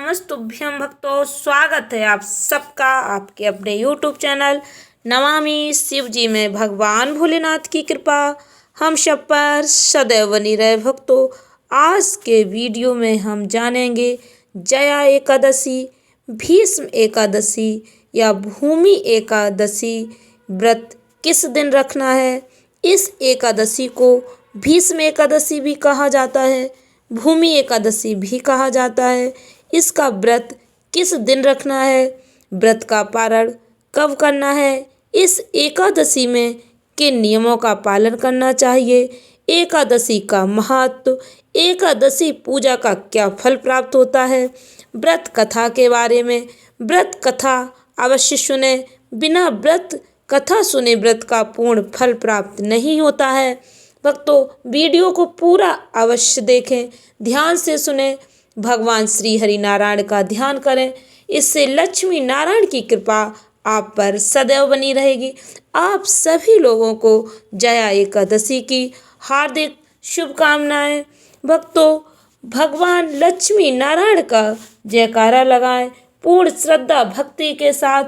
नमस्तुभ्यं भक्तों, स्वागत है आप सबका आपके अपने YouTube चैनल नमामि शिव जी में। भगवान भोलेनाथ की कृपा हम सब पर सदैव बनी रहे। भक्तों, आज के वीडियो में हम जानेंगे जया एकादशी, भीष्म एकादशी या भूमि एकादशी व्रत किस दिन रखना है। इस एकादशी को भीष्म एकादशी भी कहा जाता है, भूमि एकादशी भी कहा जाता है। इसका व्रत किस दिन रखना है, व्रत का पारण कब करना है, इस एकादशी में किन नियमों का पालन करना चाहिए, एकादशी का महत्व, एकादशी पूजा का क्या फल प्राप्त होता है, व्रत कथा के बारे में। व्रत कथा अवश्य सुने, बिना व्रत कथा सुने व्रत का पूर्ण फल प्राप्त नहीं होता है। भक्तों, वीडियो को पूरा अवश्य देखें, ध्यान से सुने, भगवान श्री हरि नारायण का ध्यान करें। इससे लक्ष्मी नारायण की कृपा आप पर सदैव बनी रहेगी। आप सभी लोगों को जया एकादशी की हार्दिक शुभकामनाएं। भक्तों, भगवान लक्ष्मी नारायण का जयकारा लगाएं, पूर्ण श्रद्धा भक्ति के साथ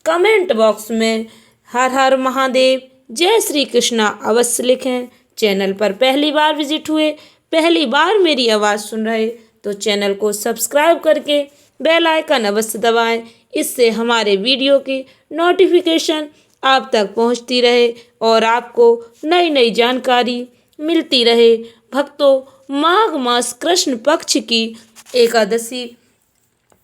कमेंट बॉक्स में हर हर महादेव, जय श्री कृष्णा अवश्य लिखें। चैनल पर पहली बार विजिट हुए, पहली बार मेरी आवाज़ सुन रहे तो चैनल को सब्सक्राइब करके बेल आइकन अवश्य दबाएं। इससे हमारे वीडियो की नोटिफिकेशन आप तक पहुंचती रहे और आपको नई नई जानकारी मिलती रहे। भक्तों, माघ मास कृष्ण पक्ष की एकादशी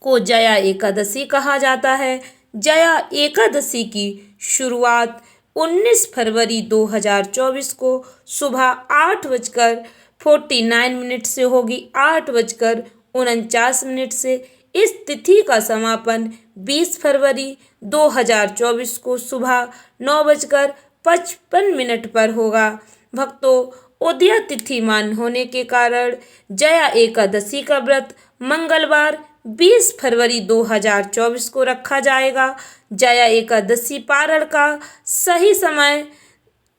को जया एकादशी कहा जाता है। जया एकादशी की शुरुआत 19 फरवरी 2024 को सुबह 8:49 से होगी, 8:49 से। इस तिथि का समापन 20 फरवरी 2024 को सुबह 9:55 पर होगा। भक्तों, उदया तिथि मान होने के कारण जया एकादशी का व्रत मंगलवार 20 फरवरी 2024 को रखा जाएगा। जया एकादशी पारण का सही समय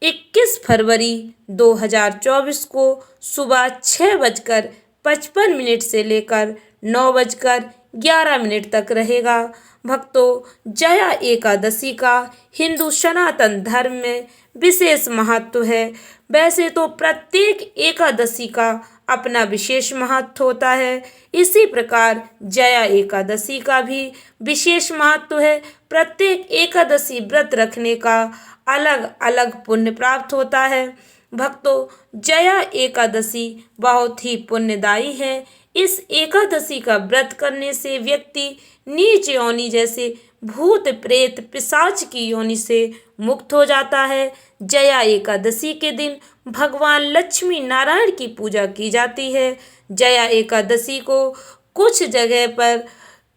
21 फरवरी 2024 को सुबह 6:55 से लेकर 9:11 तक रहेगा। भक्तों, जया एकादशी का हिंदू सनातन धर्म में विशेष महत्व है। वैसे तो प्रत्येक एकादशी का अपना विशेष महत्व होता है, इसी प्रकार जया एकादशी का भी विशेष महत्व है। प्रत्येक एकादशी व्रत रखने का अलग अलग पुण्य प्राप्त होता है। भक्तों, जया एकादशी बहुत ही पुण्यदायी है। इस एकादशी का व्रत करने से व्यक्ति नीच योनि जैसे भूत प्रेत पिशाच की योनि से मुक्त हो जाता है। जया एकादशी के दिन भगवान लक्ष्मी नारायण की पूजा की जाती है। जया एकादशी को कुछ जगह पर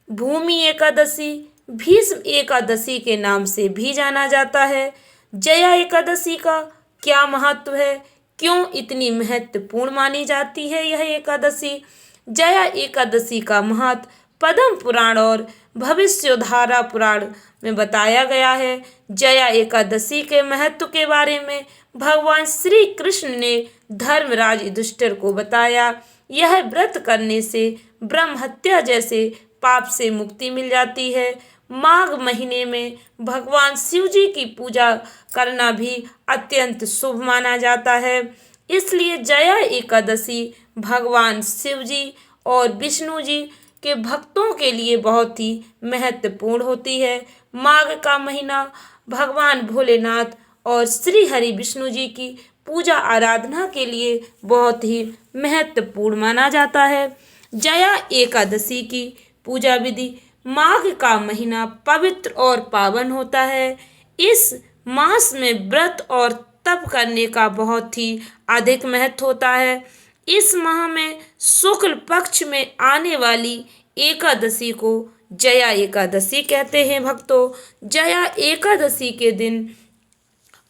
भूमि एकादशी, भीष्म एकादशी के नाम से भी जाना जाता है। जया एकादशी का क्या महत्व है, क्यों इतनी महत्वपूर्ण मानी जाती है यह एकादशी। जया एकादशी का महत्व पद्म पुराण और भविष्योद्धारा पुराण में बताया गया है। जया एकादशी के महत्व के बारे में भगवान श्री कृष्ण ने धर्मराज युधिष्ठिर को बताया। यह व्रत करने से ब्रह्म हत्या जैसे पाप से मुक्ति मिल जाती है। माघ महीने में भगवान शिव जी की पूजा करना भी अत्यंत शुभ माना जाता है। इसलिए जया एकादशी भगवान शिव जी और विष्णु जी के भक्तों के लिए बहुत ही महत्वपूर्ण होती है। माघ का महीना भगवान भोलेनाथ और श्री हरि विष्णु जी की पूजा आराधना के लिए बहुत ही महत्वपूर्ण माना जाता है। जया एकादशी की पूजा विधि, माघ का महीना पवित्र और पावन होता है। इस मास में व्रत और तप करने का बहुत ही अधिक महत्व होता है। इस माह में शुक्ल पक्ष में आने वाली एकादशी को जया एकादशी कहते हैं। भक्तों, जया एकादशी के दिन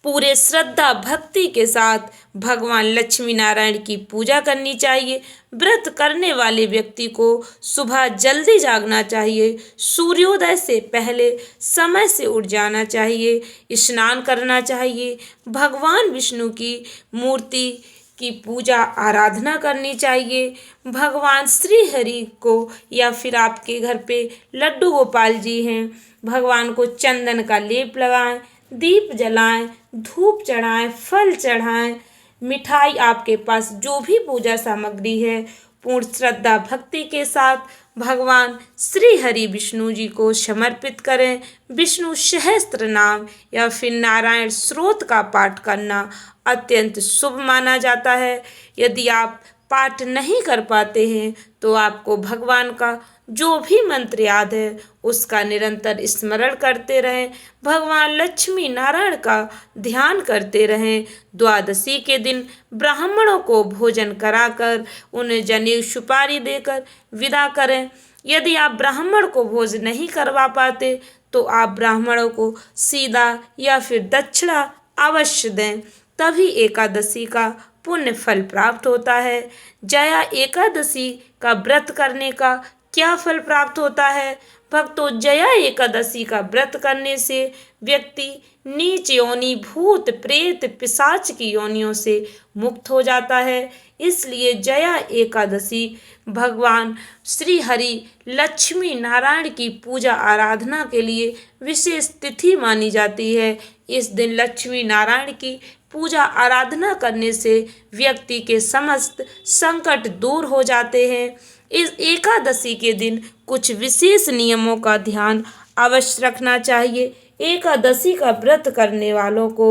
पूरे श्रद्धा भक्ति के साथ भगवान लक्ष्मी नारायण की पूजा करनी चाहिए। व्रत करने वाले व्यक्ति को सुबह जल्दी जागना चाहिए, सूर्योदय से पहले समय से उठ जाना चाहिए, स्नान करना चाहिए, भगवान विष्णु की मूर्ति की पूजा आराधना करनी चाहिए। भगवान श्री हरि को या फिर आपके घर पे लड्डू गोपाल जी हैं, भगवान को चंदन का लेप लगाएं, दीप जलाएं, धूप चढ़ाएं, फल चढ़ाएं, मिठाई आपके पास जो भी पूजा सामग्री है पूर्ण श्रद्धा भक्ति के साथ भगवान श्री हरि विष्णु जी को समर्पित करें। विष्णु सहस्त्र नाम या फिर नारायण स्तोत्र का पाठ करना अत्यंत शुभ माना जाता है। यदि आप पाठ नहीं कर पाते हैं तो आपको भगवान का जो भी मंत्र याद है उसका निरंतर स्मरण करते रहें। भगवान लक्ष्मी नारायण का ध्यान करते रहें। द्वादशी के दिन ब्राह्मणों को भोजन कराकर उन्हें जनेऊ सुपारी देकर विदा करें। यदि आप ब्राह्मण को भोज नहीं करवा पाते तो आप ब्राह्मणों को सीधा या फिर दक्षिणा अवश्य दें, तभी एकादशी का पुण्य फल प्राप्त होता है। जया एकादशी का व्रत करने का क्या फल प्राप्त होता है? भक्तों, जया एकादशी का व्रत करने से व्यक्ति नीच योनि, भूत प्रेत पिशाच की योनियों से मुक्त हो जाता है। इसलिए जया एकादशी भगवान श्री हरि लक्ष्मी नारायण की पूजा आराधना के लिए विशेष तिथि मानी जाती है। इस दिन लक्ष्मी नारायण की पूजा आराधना करने से व्यक्ति के समस्त संकट दूर हो जाते हैं। इस एकादशी के दिन कुछ विशेष नियमों का ध्यान अवश्य रखना चाहिए। एकादशी का व्रत करने वालों को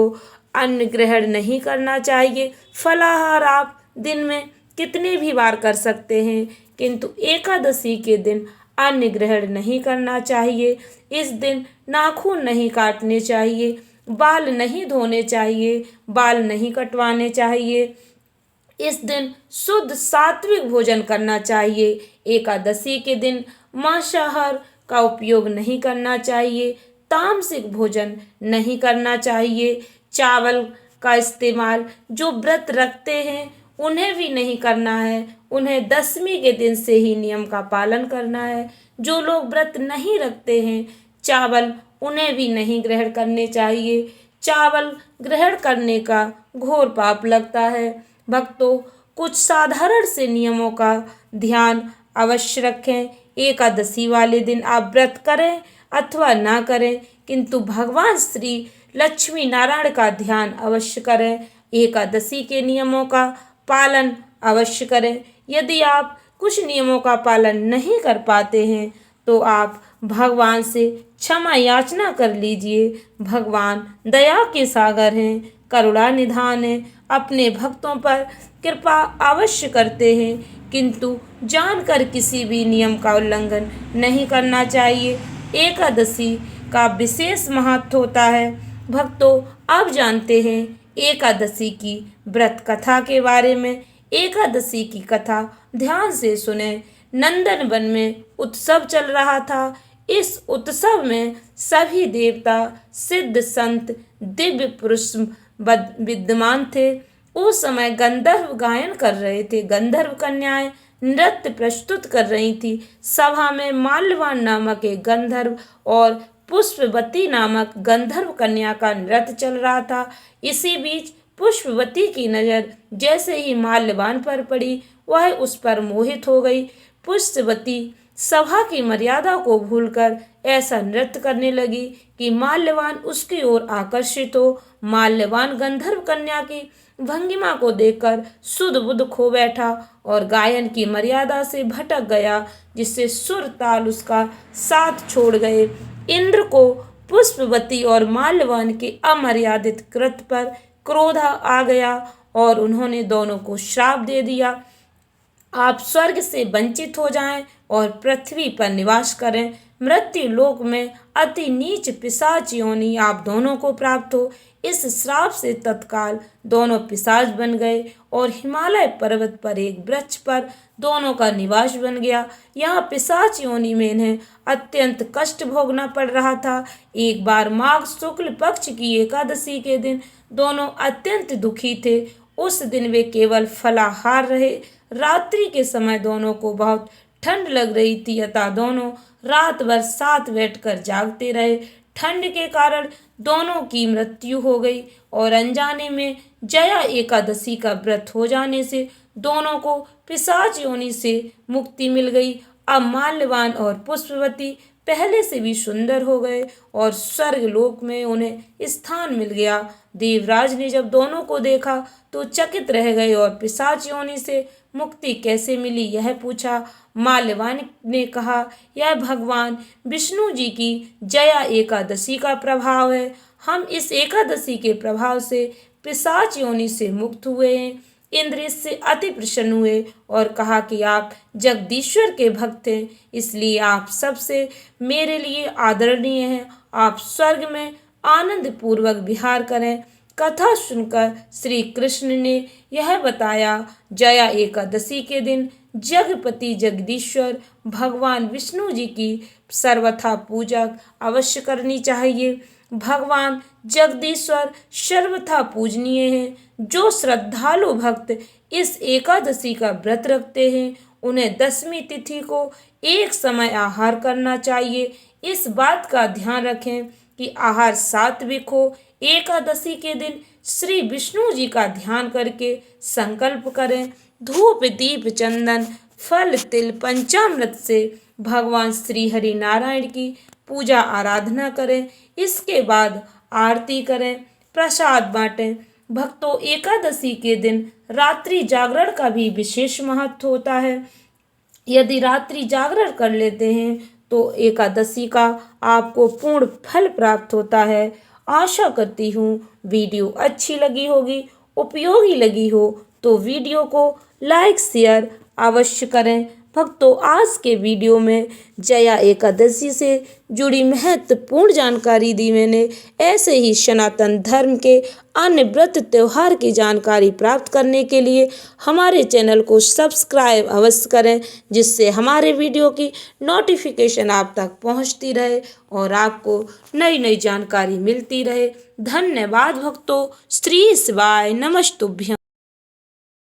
अन्न ग्रहण नहीं करना चाहिए। फलाहार आप दिन में कितने भी बार कर सकते हैं, किंतु एकादशी के दिन अन्न ग्रहण नहीं करना चाहिए। इस दिन नाखून नहीं काटने चाहिए, बाल नहीं धोने चाहिए, बाल नहीं कटवाने चाहिए। इस दिन शुद्ध सात्विक भोजन करना चाहिए। एकादशी के दिन मांसाहार का उपयोग नहीं करना चाहिए, तामसिक भोजन नहीं करना चाहिए। चावल का इस्तेमाल जो व्रत रखते हैं उन्हें भी नहीं करना है, उन्हें दशमी के दिन से ही नियम का पालन करना है। जो लोग व्रत नहीं रखते हैं चावल उन्हें भी नहीं ग्रहण करने चाहिए। चावल ग्रहण करने का घोर पाप लगता है। भक्तों, कुछ साधारण से नियमों का ध्यान अवश्य रखें। एकादशी वाले दिन आप व्रत करें अथवा ना करें, किंतु भगवान श्री लक्ष्मी नारायण का ध्यान अवश्य करें। एकादशी के नियमों का पालन अवश्य करें। यदि आप कुछ नियमों का पालन नहीं कर पाते हैं तो आप भगवान से क्षमा याचना कर लीजिए। भगवान दया के सागर हैं, करुणा निधान है, अपने भक्तों पर कृपा अवश्य करते हैं, किंतु जानकर किसी भी नियम का उल्लंघन नहीं करना चाहिए। एकादशी का विशेष महत्व होता है। भक्तों, अब जानते हैं एकादशी की व्रत कथा के बारे में। एकादशी की कथा ध्यान से सुने। नंदन वन में उत्सव चल रहा था। इस उत्सव में सभी देवता, सिद्ध, संत, दिव्य पुरुष विद्यमान थे। उस समय गंधर्व गायन कर रहे थे। गंधर्व कन्याएं नृत्य प्रस्तुत कर रही थी। सभा में माल्यवान नामक एक गंधर्व और पुष्पवती नामक गंधर्व कन्या का नृत्य चल रहा था। इसी बीच पुष्पवती की नज़र जैसे ही माल्यवान पर पड़ी वह उस पर मोहित हो गई। पुष्पवती सभा की मर्यादा को भूलकर ऐसा नृत्य करने लगी कि माल्यवान उसकी ओर आकर्षित हो। माल्यवान गंधर्व कन्या की भंगिमा को देखकर सुध बुध खो बैठा और गायन की मर्यादा से भटक गया, जिससे सुर ताल उसका साथ छोड़ गए। इंद्र को पुष्पवती और माल्यवान के अमर्यादित कृत्य पर क्रोध आ गया और उन्होंने दोनों को श्राप दे दिया, आप स्वर्ग से वंचित हो जाएं और पृथ्वी पर निवास करें। मृत्यु लोक में अति नीच पिशाच योनि आप दोनों को प्राप्त हो। इस श्राप से तत्काल दोनों पिशाच बन गए और हिमालय पर्वत पर एक वृक्ष पर दोनों का निवास बन गया। यहाँ पिशाच योनि में इन्हें अत्यंत कष्ट भोगना पड़ रहा था। एक बार माघ शुक्ल पक्ष की एकादशी के दिन दोनों अत्यंत दुखी थे। उस दिन वे केवल फलाहार रहे। रात्रि के समय दोनों को बहुत ठंड लग रही थी, अतः दोनों रात भर साथ बैठकर जागते रहे। ठंड के कारण दोनों की मृत्यु हो गई और अनजाने में जया एकादशी का व्रत हो जाने से दोनों को पिशाच योनि से मुक्ति मिल गई। अब माल्यवान और पुष्पवती पहले से भी सुंदर हो गए और स्वर्ग लोक में उन्हें स्थान मिल गया। देवराज ने जब दोनों को देखा तो चकित रह गए और पिशाच योनि से मुक्ति कैसे मिली यह पूछा। माल्यवान ने कहा, यह भगवान विष्णु जी की जया एकादशी का प्रभाव है। हम इस एकादशी के प्रभाव से पिशाच योनि से मुक्त हुए हैं। इंद्र इससे अति प्रसन्न हुए और कहा कि आप जगदीश्वर के भक्त हैं, इसलिए आप सबसे मेरे लिए आदरणीय हैं। आप स्वर्ग में आनंद पूर्वक विहार करें। कथा सुनकर श्री कृष्ण ने यह बताया, जया एकादशी के दिन जगपति जगदीश्वर भगवान विष्णु जी की सर्वथा पूजा अवश्य करनी चाहिए। भगवान जगदीश्वर सर्वथा पूजनीय हैं। जो श्रद्धालु भक्त इस एकादशी का व्रत रखते हैं उन्हें दसवीं तिथि को एक समय आहार करना चाहिए। इस बात का ध्यान रखें कि आहार सात्विक हो। एकादशी के दिन श्री विष्णु जी का ध्यान करके संकल्प करें। धूप दीप चंदन फल तिल पंचामृत से भगवान श्री हरि नारायण की पूजा आराधना करें। इसके बाद आरती करें, प्रसाद बांटें। भक्तों, एकादशी के दिन रात्रि जागरण का भी विशेष महत्व होता है। यदि रात्रि जागरण कर लेते हैं तो एकादशी का आपको पूर्ण फल प्राप्त होता है। आशा करती हूँ वीडियो अच्छी लगी होगी, उपयोगी लगी हो तो वीडियो को लाइक शेयर अवश्य करें। भक्तों, आज के वीडियो में जया एकादशी से जुड़ी महत्वपूर्ण जानकारी दी मैंने। ऐसे ही सनातन धर्म के अन्य व्रत त्योहार की जानकारी प्राप्त करने के लिए हमारे चैनल को सब्सक्राइब अवश्य करें, जिससे हमारे वीडियो की नोटिफिकेशन आप तक पहुंचती रहे और आपको नई नई जानकारी मिलती रहे। धन्यवाद भक्तों। श्री शिवाय नमस्तुभ्यं।